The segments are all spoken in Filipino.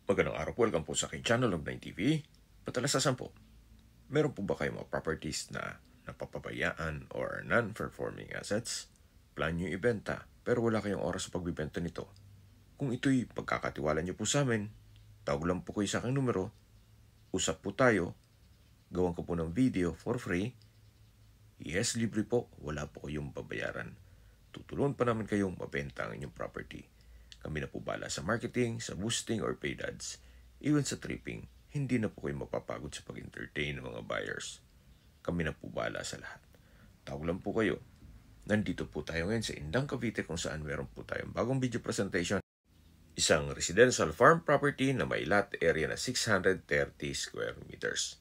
Magandang araw po, welcome po sa aking channel of 9TV. Patalasasan po, meron po ba kayong mga properties na napapabayaan or non-performing assets? Plan nyo ibenta pero wala kayong oras sa pagbibenta nito. Kung ito'y pagkakatiwala nyo po sa amin, tawag lang po kayo sa aking numero, usap po tayo, gawan ko po ng video for free. Yes, libre po, wala po kayong babayaran. Tutulungan pa namin kayong mabenta ang inyong property. Kami na po bala sa marketing, sa boosting or paid ads, even sa tripping. Hindi na po kayo mapapagod sa pag-entertain ng mga buyers. Kami na po bala sa lahat. Tawag lang po kayo. Nandito po tayo ngayon sa Indang, Cavite kung saan meron po tayong bagong video presentation. Isang residential farm property na may lot area na 630 square meters.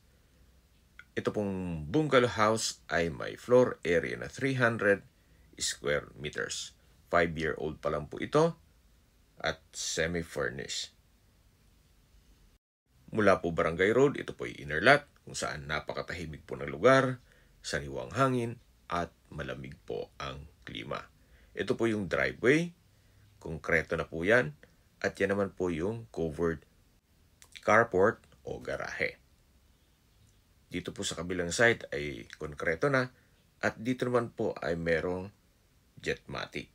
Ito pong bungalow house ay may floor area na 300 square meters. 5-year-old pa lang po ito at semi-furnished. Mula po Barangay Road, ito po ay inner lot kung saan napakatahimik po ng lugar, sariwang hangin at malamig po ang klima. Ito po yung driveway, konkreto na po yan, at yan naman po yung covered carport o garahe. Dito po sa kabilang side ay konkreto na at dito naman po ay merong jetmatic.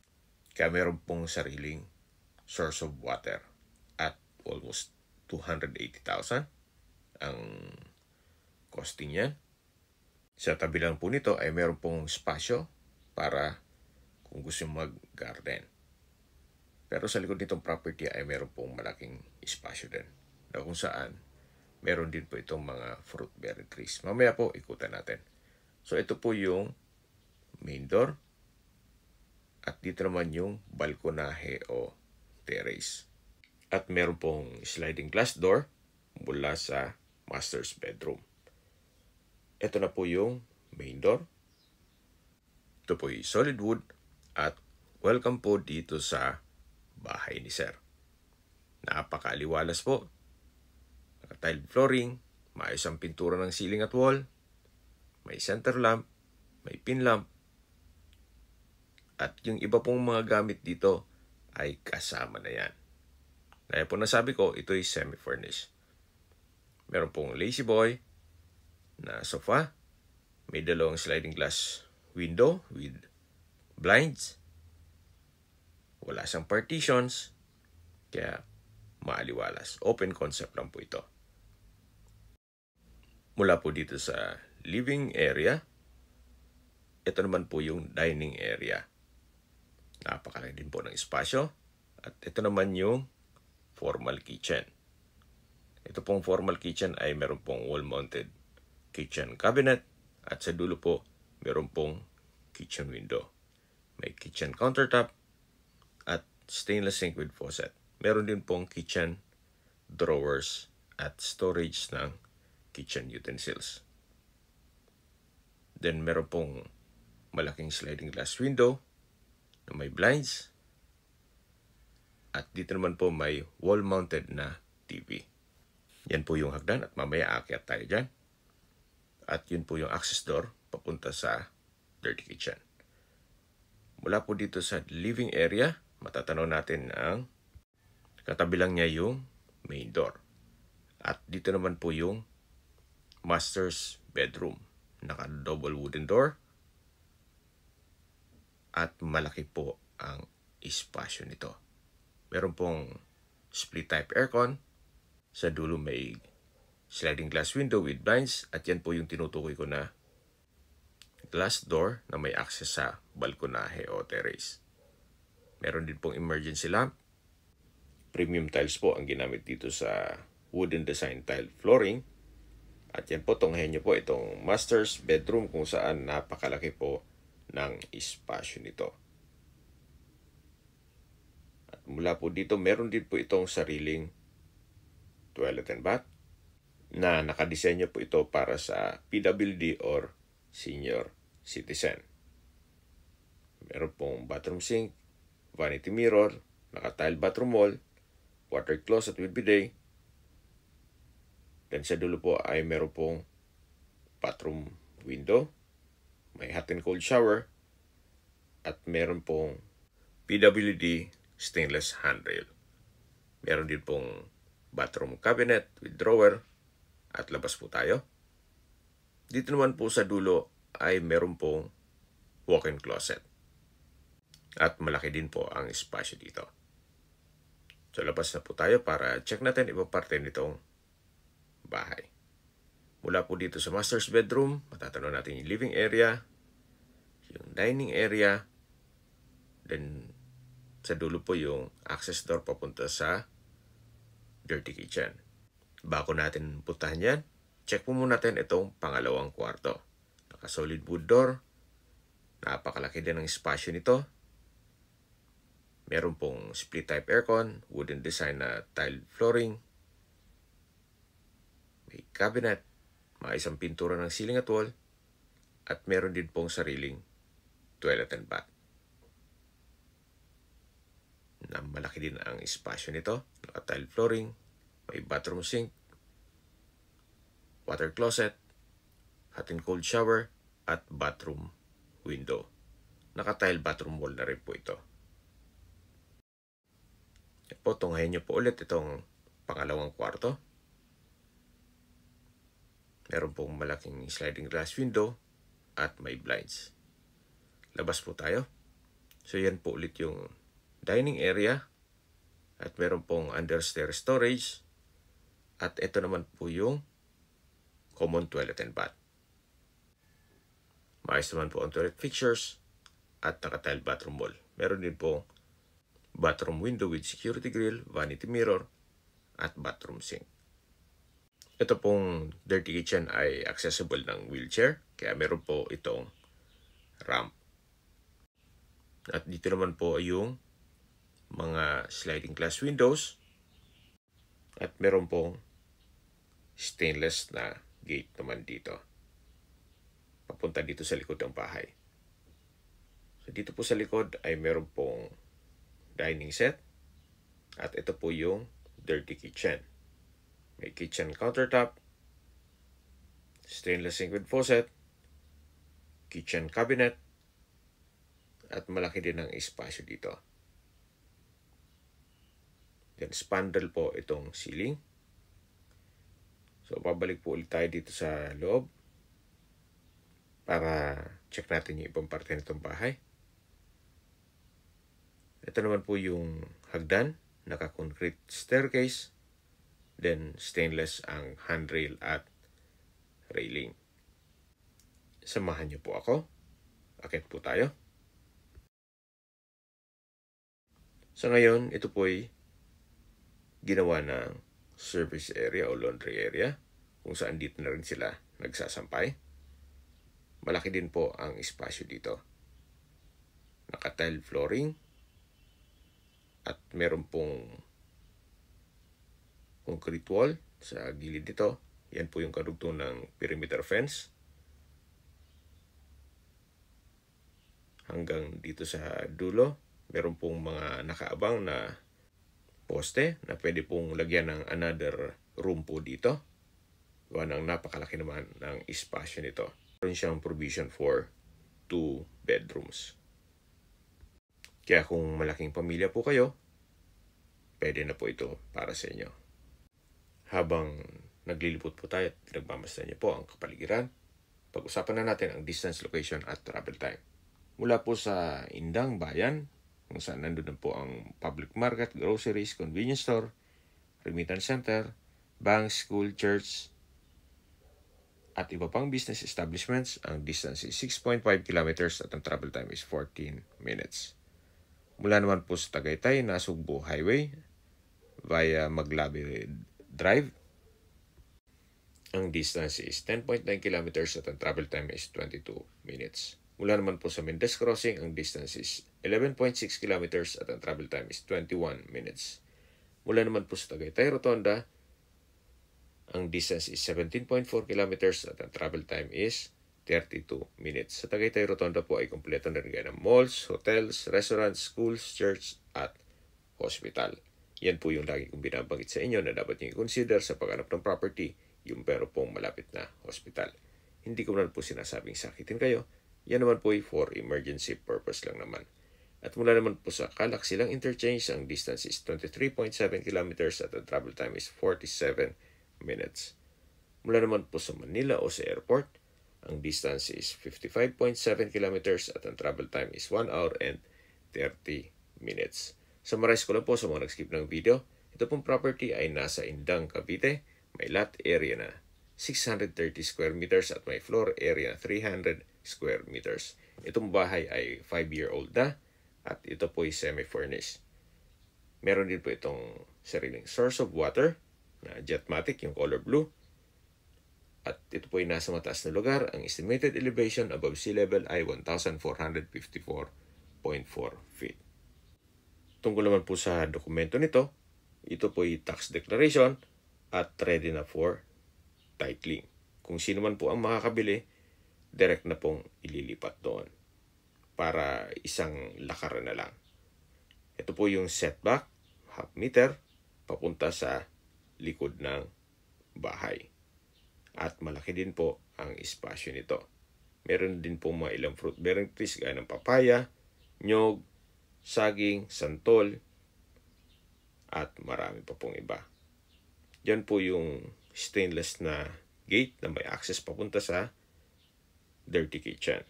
Kaya meron pong sariling source of water at almost 280,000 ang costing niyan. Sa tabi lang po nito ay meron pong spasyo para kung gusto mag-garden. Pero sa likod nitong property ay meron pong malaking espasyo din na kung saan meron din po itong mga fruit bearing trees. Mamaya po ikutan natin. So ito po yung main door at dito naman yung balkonahe o terrace. At meron pong sliding glass door mula sa master's bedroom. Ito na po yung main door. Ito po yung solid wood at welcome po dito sa bahay ni Sir. Napakaliwalas po. Naka-tiled flooring, maayos ang pintura ng ceiling at wall, may center lamp, may pin lamp, at yung iba pong mga gamit dito ay kasama na yan. Kaya po nasabi ko, ito ay semi-furnished. Meron pong lazy boy na sofa. May dalawang sliding glass window with blinds. Wala siyang partitions. Kaya maaliwalas. Open concept lang po ito. Mula po dito sa living area, ito naman po yung dining area. Napakalaki din po ng espasyo. At ito naman yung formal kitchen. Ito pong formal kitchen ay meron pong wall-mounted kitchen cabinet at sa dulo po meron pong kitchen window. May kitchen countertop at stainless sink with faucet. Meron din pong kitchen drawers at storage ng kitchen utensils. Then meron pong malaking sliding glass window na may blinds. At dito naman po may wall-mounted na TV. Yan po yung hagdan at mamaya aakyat tayo dyan. At yun po yung access door papunta sa dirty kitchen. Mula po dito sa living area, matatanaw natin ang katabi lang niya yung main door. At dito naman po yung master's bedroom. Naka-double wooden door. At malaki po ang espasyo nito. Meron pong split type aircon. Sa dulo may sliding glass window with blinds. At yan po yung tinutukoy ko na glass door na may access sa balkonahe o terrace. Meron din pong emergency lamp. Premium tiles po ang ginamit dito sa wooden design tile flooring. At yan po, tunghayan nyo po itong master's bedroom kung saan napakalaki po ng espasyo nito. At mula po dito, meron din po itong sariling toilet and bath na nakadisenyo po ito para sa PWD or senior citizen. Meron pong bathroom sink, vanity mirror, naka-tile bathroom wall, water closet with bidet. Then sa dulo po ay meron pong bathroom window, may hot and cold shower, at meron pong PWD stainless handrail. Meron din pong bathroom cabinet with drawer, at labas po tayo. Dito naman po sa dulo ay meron pong walk-in closet. At malaki din po ang espasyo dito. So labas na po tayo para check natin ibang parte nitong bahay. Mula po dito sa master's bedroom, matatanaw natin yung living area, yung dining area, then sa dulo po yung access door papunta sa dirty kitchen. Bago natin puntahan yan, check po muna natin itong pangalawang kwarto. Naka-solid wood door, napakalaki din ang espasyo nito. Meron pong split type aircon, wooden design na tiled flooring, may cabinet, maayos ang pintura ng ceiling at wall, at meron din pong sariling toilet and bath. Na malaki din ang espasyo nito, naka-tiled flooring, may bathroom sink, water closet, hot and cold shower, at bathroom window. Naka-tile bathroom wall na rin po ito. Po, tunghayin niyo po ulit itong pangalawang kwarto. Meron pong malaking sliding glass window at may blinds. Labas po tayo. So yan po ulit yung dining area at meron pong understairs storage at ito naman po yung common toilet and bath. Maayos naman po ang toilet fixtures at naka-tile bathroom wall. Meron din po bathroom window with security grill, vanity mirror, at bathroom sink. Ito pong dirty kitchen ay accessible ng wheelchair, kaya meron po itong ramp. At dito naman po yung mga sliding glass windows at meron pong stainless na gate naman dito. Papunta dito sa likod ng bahay. So dito po sa likod ay meron pong dining set at ito po yung dirty kitchen. May kitchen countertop, stainless sink with faucet, kitchen cabinet, at malaki din ang espasyo dito. Then spandrel po itong ceiling. So babalik po ulit tayo dito sa loob para check natin yung ibang parte nitong bahay. Ito naman po yung hagdan, naka-concrete staircase, then stainless ang handrail at railing. Samahan niyo po ako. Akit po tayo. So ngayon, ito po ay ginawa ng service area o laundry area kung saan dito na rin sila nagsasampay. Malaki din po ang espasyo dito. Naka-tile flooring at meron pong concrete wall sa gilid dito. Yan po yung kadugtong ng perimeter fence. Hanggang dito sa dulo, meron pong mga nakaabang na poste na pwede pong lagyan ng another room po dito. Gawa ng napakalaki naman ng espasyo nito. Meron siyang provision for 2 bedrooms. Kaya kung malaking pamilya po kayo, pwede na po ito para sa inyo. Habang naglilipot po tayo at pinagmamasdan niyo po ang kapaligiran, pag-usapan na natin ang distance, location at travel time. Mula po sa Indang Bayan, kung saan nandun na po ang public market, groceries, convenience store, remittance center, bank, school, church, at iba pang business establishments, ang distance is 6.5 kilometers at ang travel time is 14 minutes. Mula naman po sa Tagaytay, Nasugbu Highway, via Maglabi Drive, ang distance is 10.9 kilometers at ang travel time is 22 minutes. Mula naman po sa Mendez Crossing, ang distance is 11.6 kilometers at ang travel time is 21 minutes. Mula naman po sa Tagaytay Rotonda, ang distance is 17.4 kilometers at ang travel time is 32 minutes. Sa Tagaytay Rotonda po ay kumpleto na rin ng malls, hotels, restaurants, schools, church at hospital. Yan po yung lagi kong binabanggit sa inyo na dapat nyo i-consider sa paghanap ng property, yung pero pong malapit na hospital. Hindi ko naman po sinasabing sakitin kayo. Yan naman po ay for emergency purpose lang naman. At mula naman po sa Calac Silang Interchange, ang distance is 23.7 kilometers at ang travel time is 47 minutes. Mula naman po sa Manila o sa airport, ang distance is 55.7 kilometers at ang travel time is 1 hour and 30 minutes. Summarize ko lang po sa mga nag-skip ng video. Ito pong property ay nasa Indang, Cavite. May lot area na 630 square meters at may floor area na 300 square meters. Itong bahay ay 5-year-old na at ito po ay semi-furnished. Meron din po itong sariling source of water na Jetmatic, yung color blue. At ito po ay nasa mataas na lugar. Ang estimated elevation above sea level ay 1,454.4 feet. Tungkol naman po sa dokumento nito, ito po ay tax declaration at ready na for titling. Kung sino man po ang makakabili, direct na pong ililipat doon para isang lakaran na lang. Ito po yung setback, half meter, papunta sa likod ng bahay. At malaki din po ang espasyo nito. Meron din po mga ilang fruit bearing trees gaya ng papaya, nyog, saging, santol, at marami pa pong iba. Yan po yung stainless na gate na may access papunta sa dirty kitchen.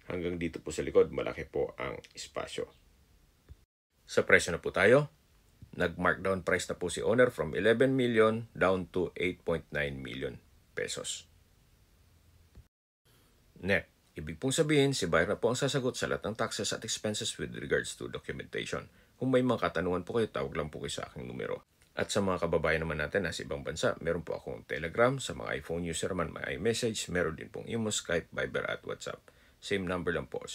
Hanggang dito po sa likod, malaki po ang espasyo. Sa presyo na po tayo. Nag-markdown price na po si owner from 11 million down to 8.9 million pesos. Net. Ibig pong sabihin, si buyer na po ang sasagot sa lahat ng taxes at expenses with regards to documentation. Kung may mga katanungan po kayo, tawag lang po kayo sa aking numero. At sa mga kababayan naman natin na sa ibang bansa, meron po akong Telegram. Sa mga iPhone user naman, may iMessage. Meron din pong Imo, Skype, Viber at WhatsApp. Same number lang po,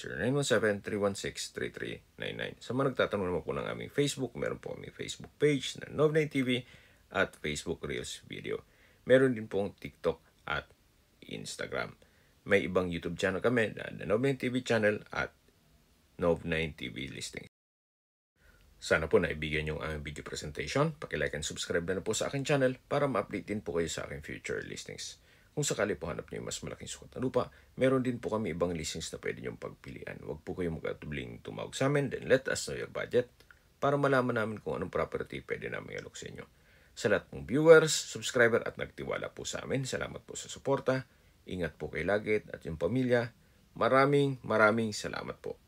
0917-316-3399. Sa mga nagtatanong naman po ng aming Facebook, meron po aming Facebook page na Nov9 TV at Facebook Reels video. Meron din pong TikTok at Instagram. May ibang YouTube channel kami na The Nov9 TV channel at Nov9 TV Listings. Sana po naibigyan yung aming video presentation. Paki-like and subscribe na po sa aking channel para ma-update din po kayo sa aking future listings. Kung sakali po hanap niyo yung mas malaking sukat na lupa, meron din po kami ibang listings na pwede niyong pagpilian. Huwag po kayong mag-atubling tumawag sa amin, then let us know your budget para malaman namin kung anong property pwede namin alok sa inyo. Sa lahat ng viewers, subscriber at nagtiwala po sa amin, salamat po sa suporta. Ingat po kayo lagi at yung pamilya. Maraming salamat po.